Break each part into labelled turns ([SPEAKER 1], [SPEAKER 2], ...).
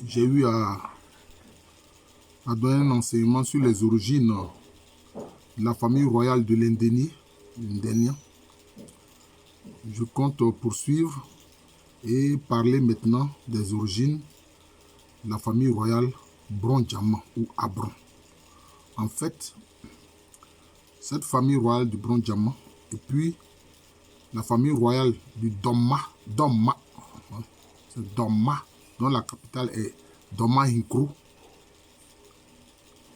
[SPEAKER 1] j'ai eu à donner un enseignement sur les origines de la famille royale de l'Indéni. Je compte poursuivre et parler maintenant des origines de la famille royale Bron-Diamant ou Abron. En fait, cette famille royale du Bron-Diamant et puis la famille royale du Domma, c'est Domma, dont la capitale est Domma Hinkro.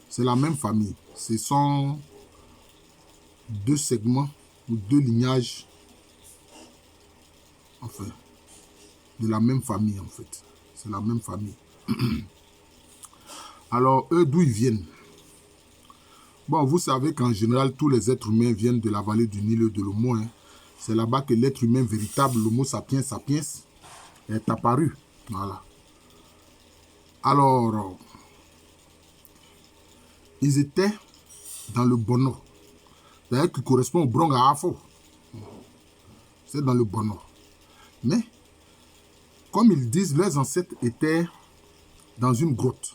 [SPEAKER 1] C'est la même famille. Ce sont deux segments ou deux lignages, enfin, de la même famille, en fait. C'est la même famille. Alors, eux, d'où ils viennent? Bon, vous savez qu'en général, tous les êtres humains viennent de la vallée du Nil et de l'Omo. Hein. C'est là-bas que l'être humain véritable, l'Homo sapiens sapiens, est apparu. Voilà. Alors, ils étaient dans le Bono. D'ailleurs, qui correspond au Bronga Afo. C'est dans le Bono. Mais, comme ils disent, leurs ancêtres étaient dans une grotte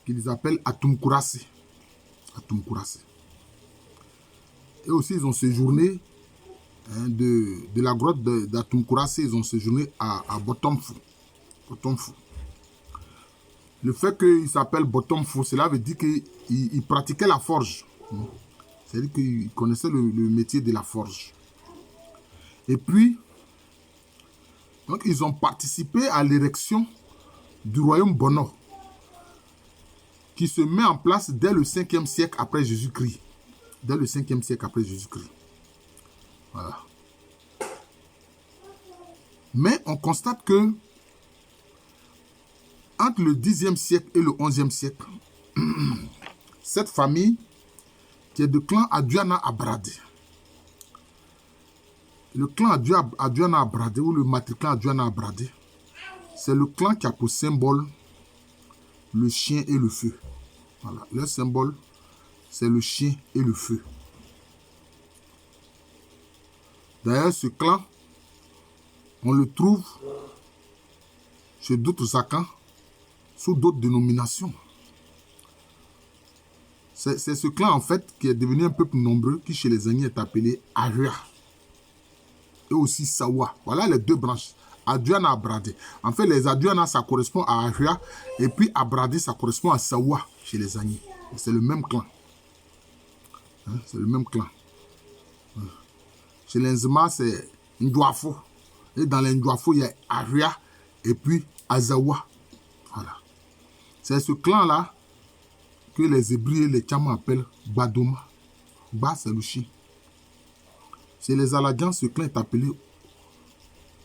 [SPEAKER 1] qu'ils appellent Atumkurasi. Atumkurasi. Et aussi, ils ont séjourné de la grotte d'Atumkurasi, ils ont séjourné à Botomfu. Le fait qu'il s'appelle Botomfu, cela veut dire qu'il pratiquait la forge. C'est-à-dire qu'il connaissait le métier de la forge. Et puis, donc, ils ont participé à l'érection du royaume Bono, qui se met en place dès le 5e siècle après Jésus-Christ. Dès le 5e siècle après Jésus-Christ. Voilà. Mais on constate que entre le 10e siècle et le 11e siècle, cette famille qui est de clan Aduana Abrade. Le clan Aduana Abrade ou le matriclan Aduana Abrade, c'est le clan qui a pour symbole le chien et le feu. Voilà. Leur symbole, c'est le chien et le feu. D'ailleurs, ce clan, on le trouve chez d'autres Akans, sous d'autres dénominations. C'est ce clan, en fait, qui est devenu un peuple nombreux, qui chez les Agnis est appelé Ahua. Et aussi Sawa. Voilà les deux branches. Aduana Abrade. En fait, les Aduana, ça correspond à Ahua. Et puis Abrade, ça correspond à Sawa chez les Agnis. C'est le même clan. Hein, c'est le même clan. Chez les Nzema, c'est Ndouafo. Et dans les Ndouafo, il y a Ahua et puis Azawa. Voilà. C'est ce clan-là que les Hébreux et les Tchama appellent Badoma. Ba, c'est le chien. Chez les Aladians, ce clan est appelé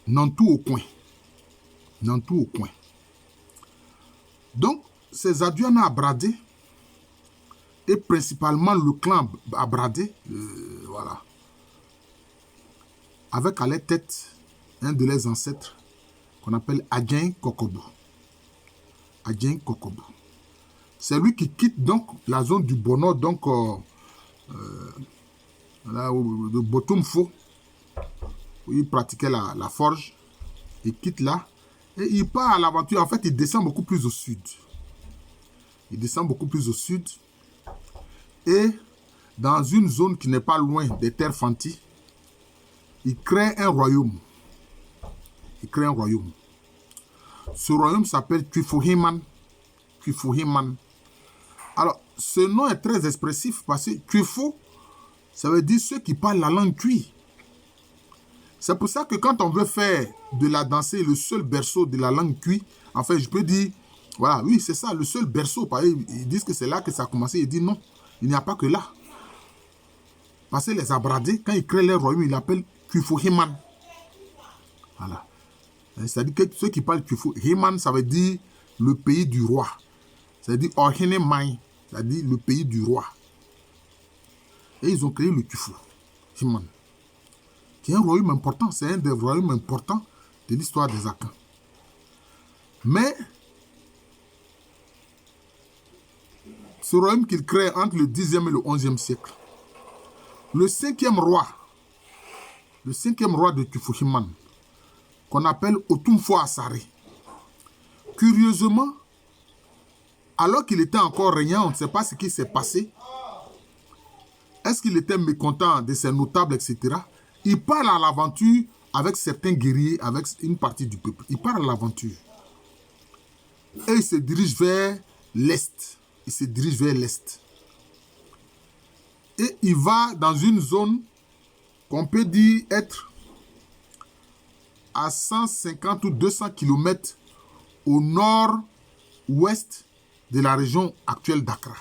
[SPEAKER 1] Nantou au coin. Nantou au coin. Donc, ces Aduana Abrade et principalement le clan Abrade, voilà, avec à la tête un de leurs ancêtres qu'on appelle Adjen Kokobo. Adjen Kokobo. C'est lui qui quitte donc la zone du Bono, donc de Botumfo, où il pratiquait la forge. Il quitte là et il part à l'aventure. En fait, il descend beaucoup plus au sud. Il descend beaucoup plus au sud. Et dans une zone qui n'est pas loin des terres Fanti, il crée un royaume. Il crée un royaume. Ce royaume s'appelle Tuifohiman. Tuifohiman. Alors, ce nom est très expressif parce que Tuifo, ça veut dire ceux qui parlent la langue Tui. C'est pour ça que quand on veut faire de la danser le seul berceau de la langue Tui, en fait, je peux dire, voilà, oui, c'est ça, le seul berceau. Ils disent que c'est là que ça a commencé. Ils disent non, il n'y a pas que là. Parce que les Abradés, quand ils créent leur royaume, ils l'appellent Tuifohiman. Voilà. C'est-à-dire que ceux qui parlent Tuifohiman, ça veut dire le pays du roi. C'est-à-dire Orhinemai, c'est-à-dire le pays du roi. Et ils ont créé le Tuifohiman, qui est un royaume important. C'est un des royaumes importants de l'histoire des Akans. Mais ce royaume qu'il crée entre le 10e et le 11e siècle, le cinquième roi de Tuifohiman, qu'on appelle Otumfo Asare. Curieusement, alors qu'il était encore régnant, on ne sait pas ce qui s'est passé. Est-ce qu'il était mécontent de ses notables, etc. Il part à l'aventure avec certains guerriers, avec une partie du peuple. Il part à l'aventure. Et il se dirige vers l'Est. Il se dirige vers l'Est. Et il va dans une zone qu'on peut dire être à 150 ou 200 km au nord-ouest de la région actuelle d'Accra.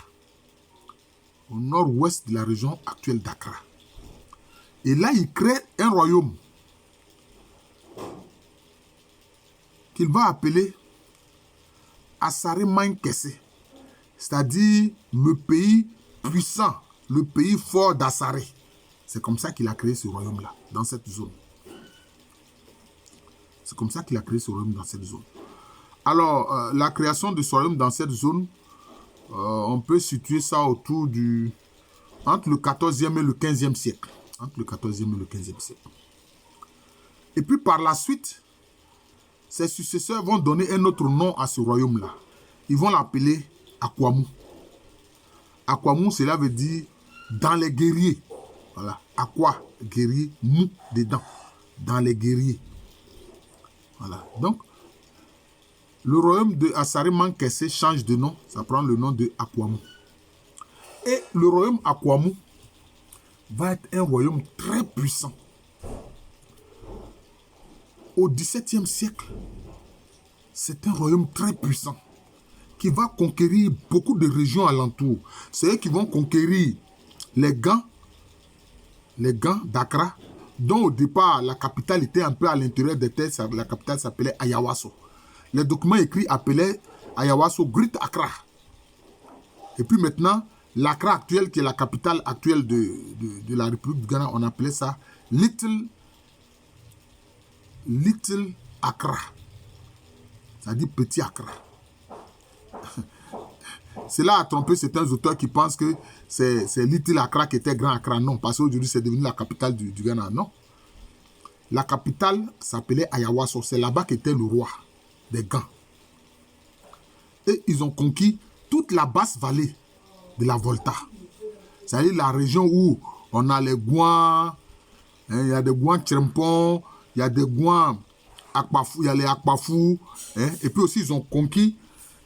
[SPEAKER 1] Au nord-ouest de la région actuelle d'Accra. Et là, il crée un royaume qu'il va appeler Asare Mankese, c'est-à-dire le pays puissant, le pays fort d'Asare. C'est comme ça qu'il a créé ce royaume-là, dans cette zone. C'est comme ça qu'il a créé ce royaume dans cette zone. Alors, la création de ce royaume dans cette zone, on peut situer ça autour du... entre le 14e et le 15e siècle. Entre le 14e et le 15e siècle. Et puis par la suite, ses successeurs vont donner un autre nom à ce royaume-là. Ils vont l'appeler Akwamu. Akwamu, cela veut dire dans les guerriers. Voilà. Akwa, guerrier, mou, dedans. Dans les guerriers. Voilà. Donc, le royaume de Asare Mankese change de nom. Ça prend le nom de Akwamu. Et le royaume Akwamu va être un royaume très puissant. Au XVIIe siècle, c'est un royaume très puissant qui va conquérir beaucoup de régions alentours. C'est eux qui vont conquérir les Gans d'Accra, dont au départ la capitale était un peu à l'intérieur des terres. La capitale s'appelait Ayawaso. Les documents écrits appelaient Ayawaso Great Accra. Et puis maintenant, l'Accra actuelle, qui est la capitale actuelle de la République du Ghana, on appelait ça Little Accra. C'est-à-dire Petit Accra. Cela a trompé certains auteurs qui pensent que c'est Little Accra qui était Grand Accra. Non, parce qu'aujourd'hui c'est devenu la capitale du Ghana. Non. La capitale s'appelait Ayawaso. C'est là-bas qu'était le roi des Gans. Et ils ont conquis toute la basse vallée de la Volta. C'est-à-dire la région où on a les Gouans, il y a des Gouans Tchempon, il y a des Gouans Akpafou, il y a les Akpafou, et puis aussi ils ont conquis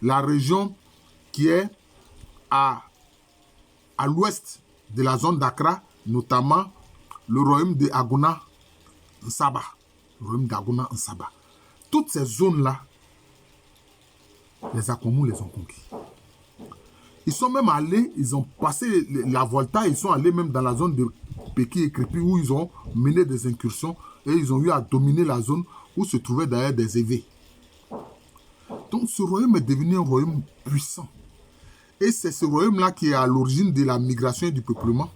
[SPEAKER 1] la région qui est à l'ouest de la zone d'Accra, notamment le royaume de Aguna Nsaba. Le royaume d'Aguna Nsaba. Toutes ces zones-là, les Akwamu les ont conquis. Ils sont même allés, ils ont passé la Volta, ils sont allés même dans la zone de Peki et Kripi où ils ont mené des incursions et ils ont eu à dominer la zone où se trouvaient d'ailleurs des évêques. Donc ce royaume est devenu un royaume puissant. Et c'est ce royaume-là qui est à l'origine de la migration et du peuplement.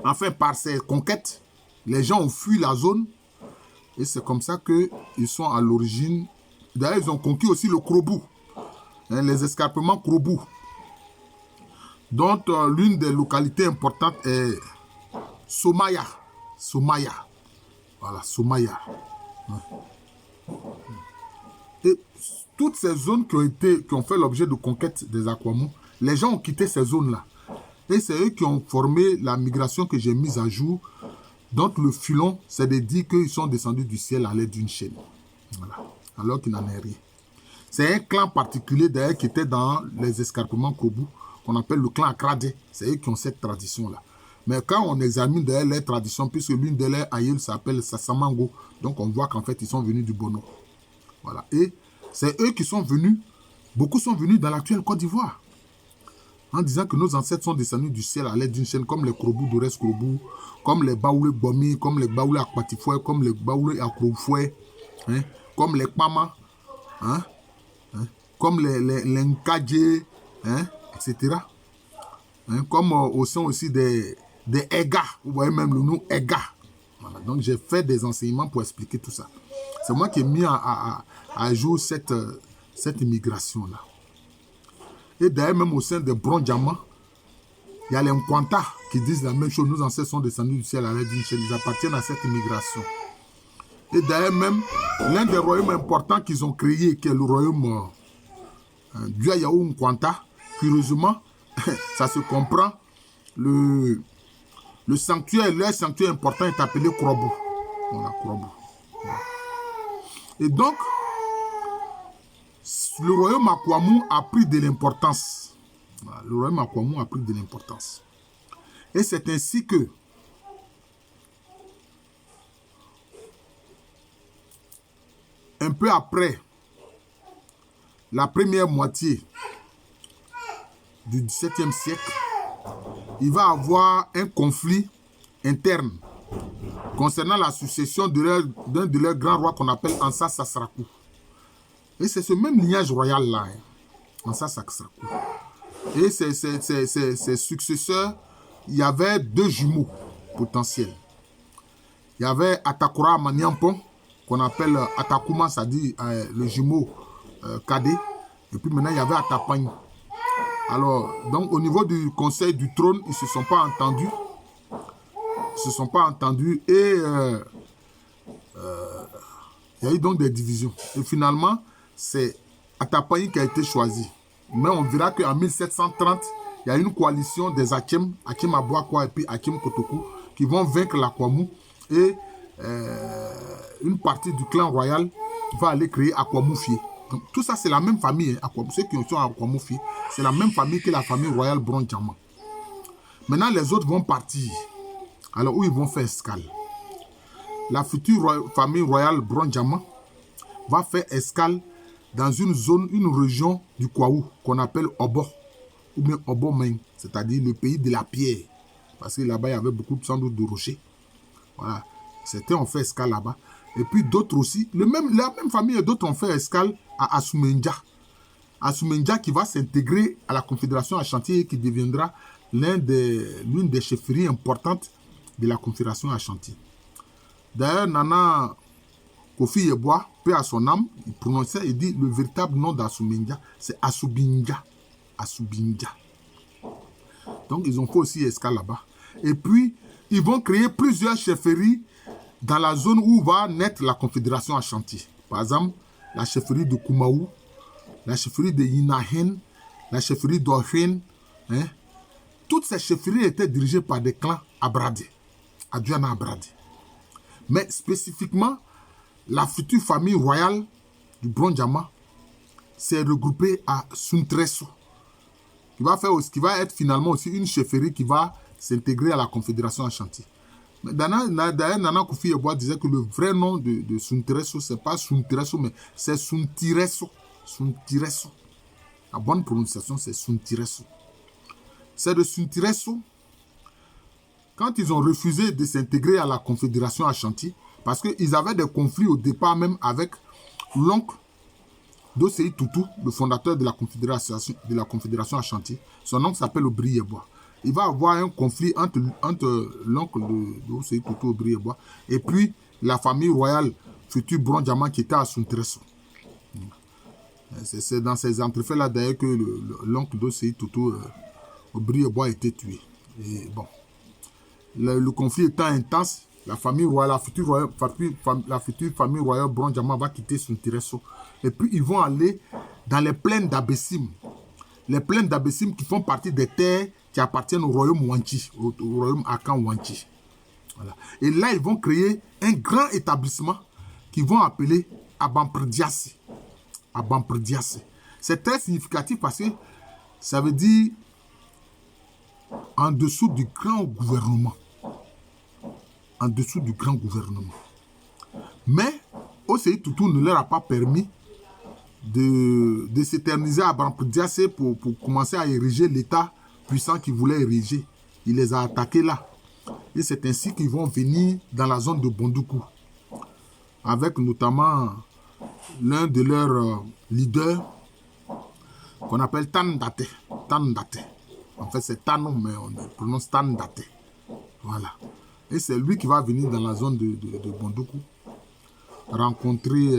[SPEAKER 1] Enfin, par ces conquêtes, les gens ont fui la zone et c'est comme ça qu'ils sont à l'origine. D'ailleurs, ils ont conquis aussi le Krobu, les escarpements Krobu, dont l'une des localités importantes est Somaya. Somaya. Voilà, Somaya. Et toutes ces zones qui ont fait l'objet de conquête des Akwamu, les gens ont quitté ces zones-là. Et c'est eux qui ont formé la migration que j'ai mise à jour. Donc le filon, c'est de dire qu'ils sont descendus du ciel à l'aide d'une chaîne. Voilà. Alors qu'il n'en est rien. C'est un clan particulier d'ailleurs qui était dans les escarpements Kobu, qu'on appelle le clan Akradé. C'est eux qui ont cette tradition-là. Mais quand on examine d'ailleurs les traditions, puisque l'une de leurs aïeuls s'appelle Sassamango, donc on voit qu'en fait ils sont venus du Bono. Voilà. Et c'est eux qui sont venus, beaucoup sont venus dans l'actuelle Côte d'Ivoire, en disant que nos ancêtres sont descendus du ciel à l'aide d'une chaîne, comme les Krobu d'Ores Krobu, comme les Baoulé Bomi, comme les Baoulé Akpatifoué, comme les Baoulé Akrofoué, comme les Pama, comme les Nkadje, etc. Comme au sein aussi des Ega, vous voyez même le nom Ega. Voilà. Donc j'ai fait des enseignements pour expliquer tout ça. C'est moi qui ai mis à jour cette immigration-là. Et d'ailleurs, même au sein des Brondiamants, il y a les Nkwanta qui disent la même chose. Nos ancêtres sont descendus du ciel à l'aide d'une chaîne. Ils appartiennent à cette immigration. Et d'ailleurs même, l'un des royaumes importants qu'ils ont créé, qui est le royaume d'Uayao Nkwanta, curieusement, ça se comprend, le sanctuaire, leur sanctuaire important est appelé Krobo. Voilà, Krobo. Voilà. Et donc, le royaume Akwamu a pris de l'importance. Voilà, le royaume Akwamu a pris de l'importance. Et c'est ainsi que un peu après la première moitié du XVIIe siècle, il va y avoir un conflit interne concernant la succession d'un de leurs grands rois qu'on appelle Ansa Sassarakou. Et c'est ce même lignage royal-là, hein, Ansa Sassarakou. Et ses successeurs, il y avait deux jumeaux potentiels. Il y avait Atakura Maniampon, qu'on appelle Atakuma, c'est-à-dire le jumeau cadet. Et puis maintenant, il y avait Atapagny. Alors, donc au niveau du conseil du trône, ils ne se sont pas entendus. Ils ne se sont pas entendus et il y a eu donc des divisions. Et finalement, c'est Atapagny qui a été choisi. Mais on verra qu'en 1730, il y a une coalition des Akim, Akim Abouakwa et puis Akim Kotoku, qui vont vaincre l'Akwamu. Et une partie du clan royal va aller créer Akwamoufi. Donc, tout ça, c'est la même famille. Hein, ceux qui sont à Akwamoufi, c'est la même famille que la famille royale Brondiama. Maintenant, les autres vont partir. Alors, où ils vont faire escale? La future famille royale Brondiama va faire escale dans une zone, une région du Kwaou qu'on appelle Obo, ou bien Obomen, c'est-à-dire le pays de la pierre. Parce que là-bas, il y avait beaucoup sans doute de rochers. Voilà. Certains ont fait escale là-bas. Et puis d'autres aussi, la même famille et d'autres ont fait escale à Asumendia. Asumendia qui va s'intégrer à la Confédération Ashanti et qui deviendra l'une des chefferies importantes de la Confédération Ashanti. D'ailleurs, Nana Kofi Yeboah, paix à son âme, il prononçait, il dit le véritable nom d'Asumendia, c'est Asubinja. Asubinja. Donc, ils ont fait aussi escale là-bas. Et puis, ils vont créer plusieurs chefferies dans la zone où va naître la Confédération Ashanti. Par exemple, la chefferie de Kumaou, la chefferie de Yinahen, la chefferie d'Ohen. Hein. Toutes ces chefferies étaient dirigées par des clans Abradé, Adjana Abradé. Mais spécifiquement, la future famille royale du Brondiama s'est regroupée à Suntresso, qui va être finalement aussi une chefferie qui va s'intégrer à la Confédération Ashanti. D'ailleurs, Nana Kofi Yeboah disait que le vrai nom de Suntresso, ce n'est pas Suntresso, mais c'est Suntiresso. Suntiresso. La bonne prononciation, c'est Suntiresso. C'est de Suntiresso, quand ils ont refusé de s'intégrer à la Confédération Ashanti, parce qu'ils avaient des conflits au départ même avec l'oncle d'Osei Tutu, le fondateur de la Confédération Ashanti. Son oncle s'appelle Obri Yeboah. Il va y avoir un conflit entre l'oncle d'Osei Tutu, Obri Yeboah, et puis la famille royale future Brondiama qui était à Suntresso. C'est dans ces entrefaits-là d'ailleurs que l'oncle d'Osei Tutu, Obri Yeboah, a été tué. Et bon, le conflit étant intense, la future famille royale Brondiama va quitter Suntresso. Et puis ils vont aller dans les plaines d'Abessim. Les plaines d'Abessim qui font partie des terres qui appartiennent au royaume Wanchi, au royaume Akan Wanchi. Voilà. Et là, ils vont créer un grand établissement qu'ils vont appeler Abamprediasi. Abamprediasi. C'est très significatif parce que ça veut dire en dessous du grand gouvernement. En dessous du grand gouvernement. Mais Osei Tutu ne leur a pas permis de s'éterniser à Abamprediasi pour commencer à ériger l'État puissant qu'ils voulaient ériger. Il les a attaqués là. Et c'est ainsi qu'ils vont venir dans la zone de Bondoukou. Avec notamment l'un de leurs leaders qu'on appelle Tandate. Tandate. En fait, c'est Tano, mais on prononce Tandate. Voilà. Et c'est lui qui va venir dans la zone de Bondoukou rencontrer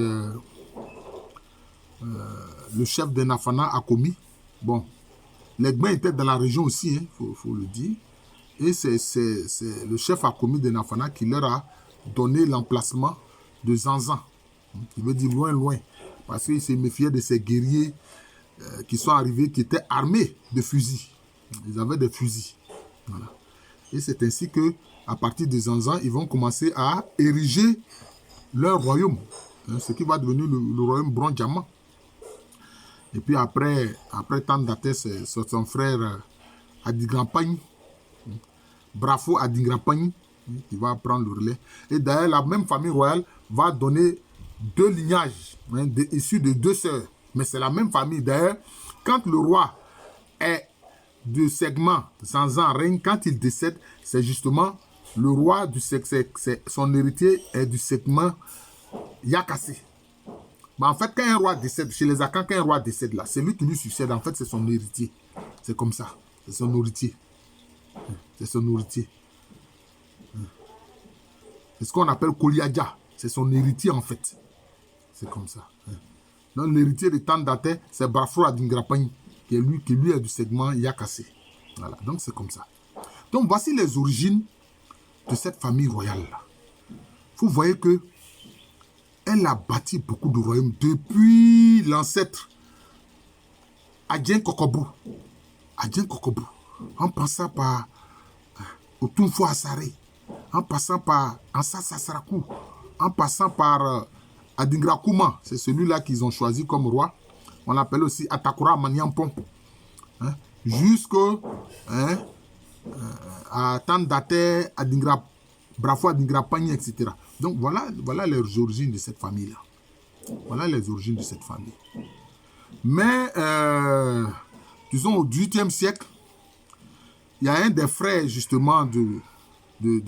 [SPEAKER 1] le chef de Nafana Akomi. Bon, les Gbins étaient dans la région aussi, hein, faut le dire. Et c'est le chef Akomi de Nafana qui leur a donné l'emplacement de Zanzan, qui veut dire loin, loin, parce qu'il se méfiait de ces guerriers qui sont arrivés, qui étaient armés de fusils. Ils avaient des fusils. Voilà. Et c'est ainsi que, à partir de Zanzan, ils vont commencer à ériger leur royaume, ce qui va devenir le royaume Bronze-Diamant. Et puis après tant d'attentes, c'est son frère Adigrampagne, Brafo Adigrampagne, qui va prendre le relais. Et d'ailleurs, la même famille royale va donner 2 lignages, issus de 2 sœurs. Mais c'est la même famille. D'ailleurs, quand le roi est du segment Zanzan règne, quand il décède, c'est justement le roi du son héritier est du segment Yakase. Mais en fait, quand un roi décède, chez les Akans, quand un roi décède là, c'est lui qui lui succède. En fait, c'est son héritier. C'est comme ça. C'est son héritier. C'est son héritier. C'est ce qu'on appelle Koliadja. C'est son héritier en fait. C'est comme ça. Donc l'héritier de Tandate, c'est Brafro Adingrapani, qui lui est du segment Yakase. Voilà, donc c'est comme ça. Donc voici les origines de cette famille royale-là. Vous voyez que elle a bâti beaucoup de royaumes depuis l'ancêtre Adjen Kokobu. Adjen Kokobu. En passant par Otunfo Asare, en passant par Ansa Sassarakou, en passant par Adingra Kouma, c'est celui-là qu'ils ont choisi comme roi. On l'appelle aussi Atakura Maniampon. Jusqu'à Tandate, Adingra, Brafo Adingra Pagny, etc. Donc voilà les origines de cette famille-là. Voilà les origines de cette famille. Mais, disons, au XVIIIe siècle, il y a un des frères, justement, de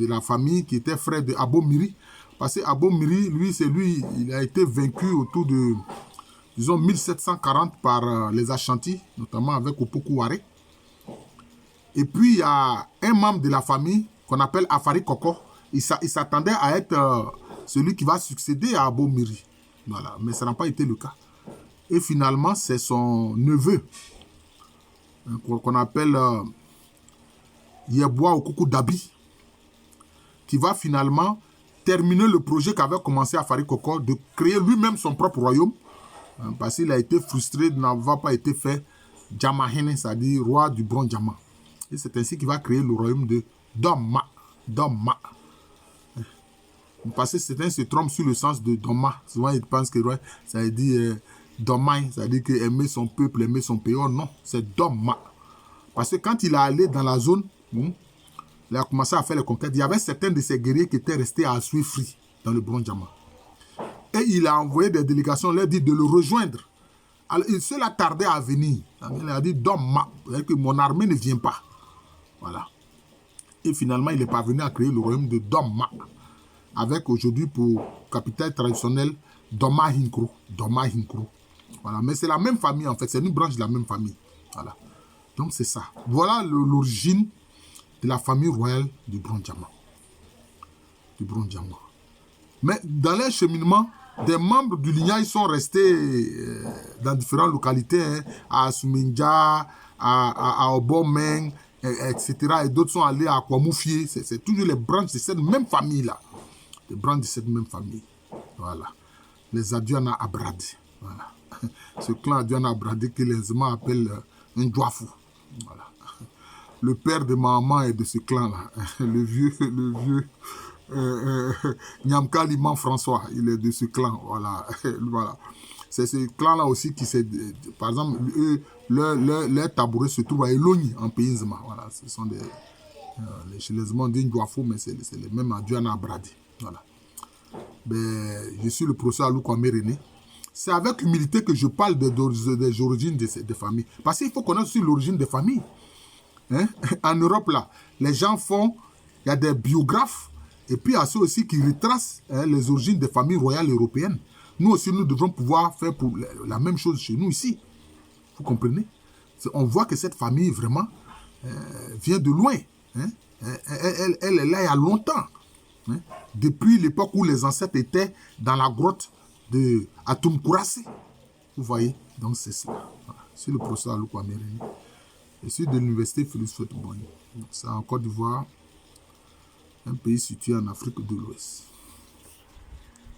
[SPEAKER 1] la famille qui était frère de Abomiri. Parce que Abomiri, il a été vaincu autour de, disons, 1740 par les Ashanti, notamment avec Opoku-Waré. Et puis, il y a un membre de la famille qu'on appelle Afari Koko. Il s'attendait à être celui qui va succéder à Abomiri. Voilà, mais ça n'a pas été le cas. Et finalement, c'est son neveu, qu'on appelle Yeboah Okuku Dabi, qui va finalement terminer le projet qu'avait commencé Afari Koko de créer lui-même son propre royaume, parce qu'il a été frustré de n'avoir pas été fait Djamahene, c'est-à-dire roi du Bronze-Diamant. Et c'est ainsi qu'il va créer le royaume de Domma. Domma. Parce que certains se trompent sur le sens de Domma. Souvent, ils pensent que ça veut dire Domma, ça veut dire que aimer son peuple, aimer son pays. Oh non, c'est Domma. Parce que quand il est allé dans la zone, il a commencé à faire les conquêtes. Il y avait certains de ces guerriers qui étaient restés à Suifri, dans le Bronze-Diamant. Et il a envoyé des délégations, leur dit de le rejoindre. Alors, cela tardait à venir. Il a dit Domma, c'est-à-dire que mon armée ne vient pas. Voilà. Et finalement, il est parvenu à créer le royaume de Domma, avec aujourd'hui pour capitale traditionnelle Doma Hinkro. Doma Hinkro. Voilà. Mais c'est la même famille en fait, c'est une branche de la même famille. Voilà. Donc c'est ça. Voilà l'origine de la famille royale du Bronze-Diamant. Du Bronze-Diamant. Mais dans leur cheminement, des membres du lignage sont restés dans différentes localités, à Suminja, à Obomeng, etc. Et d'autres sont allés à Kwamoufié. C'est toujours les branches de cette même famille-là. Les branches de cette même famille. Voilà. Les Adiana Abradi. Voilà. Ce clan Adiana Abradi que les Zema appellent un Djoafou. Voilà. Le père de ma maman est de ce clan-là. Le vieux Nyamka Liman François, il est de ce clan. Voilà. Voilà. C'est ce clan-là aussi qui s'est... Par exemple, leur tabouret se trouve à Elogni, en pays Zema. Voilà. Ce sont des... chez les Zema, on dit Ndouafou, mais c'est les mêmes Adiana Abradi. Voilà. Ben, je suis le professeur Alou Kwame René. C'est avec humilité que je parle des origines des familles. Parce qu'il faut connaître aussi l'origine des familles. Hein? En Europe, là, les gens font... Il y a des biographes. Et puis, il y a ceux aussi qui retracent les origines des familles royales européennes. Nous aussi, nous devons pouvoir faire pour la même chose chez nous ici. Vous comprenez? On voit que cette famille, vraiment, vient de loin. Hein? Elle est là il y a longtemps. Hein? Depuis l'époque où les ancêtres étaient dans la grotte de Atumkurase. Vous voyez? Donc, c'est ça. Voilà. C'est le professeur Alou Kwame René. Je suis de l'université Félix Houphouët-Boigny. C'est en Côte d'Ivoire, un pays situé en Afrique de l'Ouest.